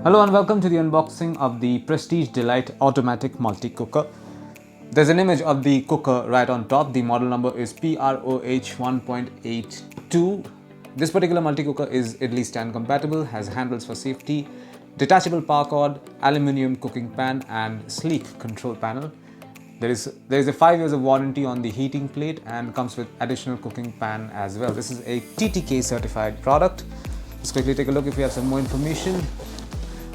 Hello and welcome to the unboxing of the Prestige Delight Automatic Multi-Cooker. There's an image of the cooker right on top. The model number is PROH 1.82. This particular multi-cooker is Idli Stand Compatible, has handles for safety, detachable power cord, aluminium cooking pan and sleek control panel. There is a 5 years of warranty on the heating plate and comes with additional cooking pan as well. This is a TTK certified product. Let's quickly take a look if we have some more information.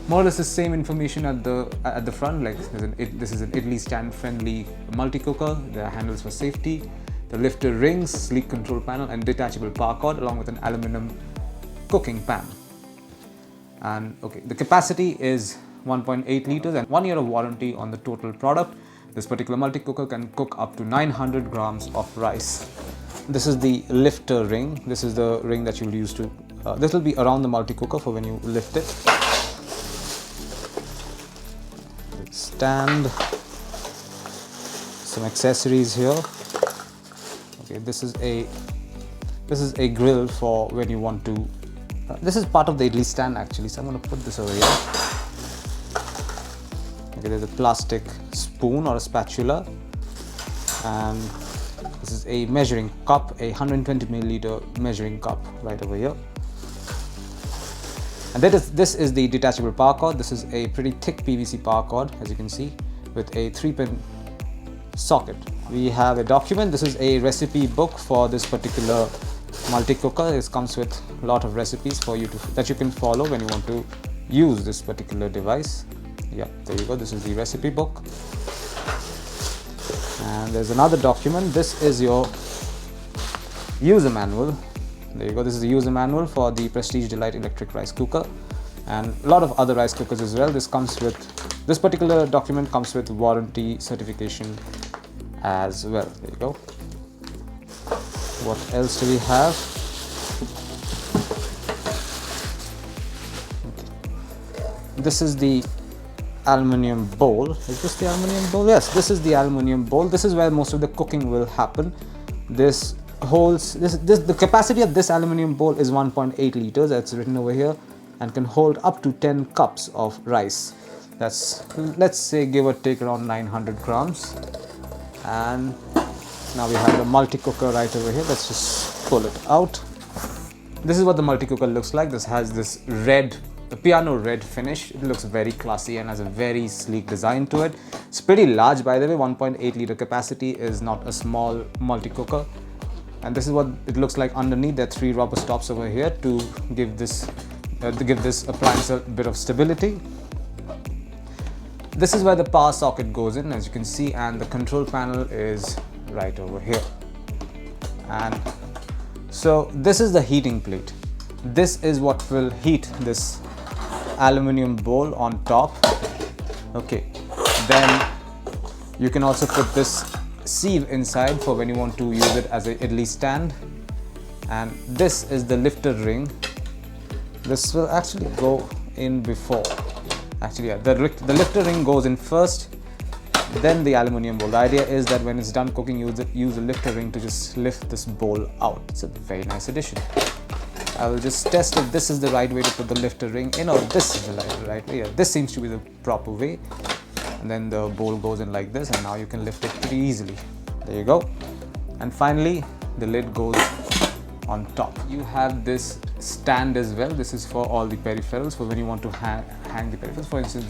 More or less the same information at the front, like this is an Idli stand friendly multi-cooker. There are handles for safety, the lifter rings, sleek control panel and detachable power cord along with an aluminium cooking pan. And okay, the capacity is 1.8 liters and 1 year of warranty on the total product. This particular multi-cooker can cook up to 900 grams of rice. This is the lifter ring. This is the ring that you'll use to, this will be around the multi-cooker for when you lift it. Stand, some accessories here. Okay, this is a grill for when you want to, this is part of the Idli stand actually, so I'm going to put this over here. Okay, there's a plastic spoon or a spatula, and this is a measuring cup, a 120 milliliter measuring cup right over here. And this is the detachable power cord. This is a pretty thick PVC power cord, as you can see, with a 3-pin socket. We have a document. This is a recipe book for this particular multi-cooker. This comes with a lot of recipes for you that you can follow when you want to use this particular device. Yeah, there you go. This is the recipe book. And there's another document. This is your user manual. There you go, this is the user manual for the Prestige Delight electric rice cooker and a lot of other rice cookers as well. This particular document comes with warranty certification as well. There you go. What else do we have? This is the aluminium bowl. Is this the aluminium bowl? Yes, this is the aluminium bowl. This is where most of the cooking will happen. The capacity of this aluminium bowl is 1.8 liters, that's written over here, and can hold up to 10 cups of rice. That's, let's say, give or take around 900 grams. And now we have the multi-cooker right over here. Let's just pull it out. This is what the multi-cooker looks like. This has this piano red finish. It looks very classy and has a very sleek design to it. It's pretty large, by the way. 1.8 liter capacity is not a small multi-cooker. And this is what it looks like underneath. There are 3 rubber stops over here to give this appliance a bit of stability. This is where the power socket goes in, as you can see, and the control panel is right over here. And so this is the heating plate. This is what will heat this aluminium bowl on top. Okay, then you can also put this sieve inside for when you want to use it as an idli stand. And this is the lifter ring. This will actually go in before. Actually, yeah, the lifter ring goes in first, then the aluminium bowl. The idea is that when it's done cooking, use the lifter ring to just lift this bowl out. It's a very nice addition. I will just test if this is the right way to put the lifter ring in, or this is the right way. Yeah, this seems to be the proper way. And then the bowl goes in like this, and now you can lift it pretty easily. There you go. And finally, the lid goes on top. You have this stand as well. This is for all the peripherals, for when you want to hang the peripherals. For instance,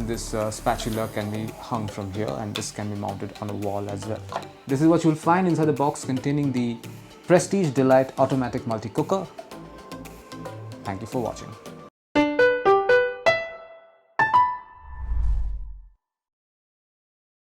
this spatula can be hung from here, and this can be mounted on a wall as well. This is what you'll find inside the box containing the Prestige Delight Automatic Multi-Cooker. Thank you for watching.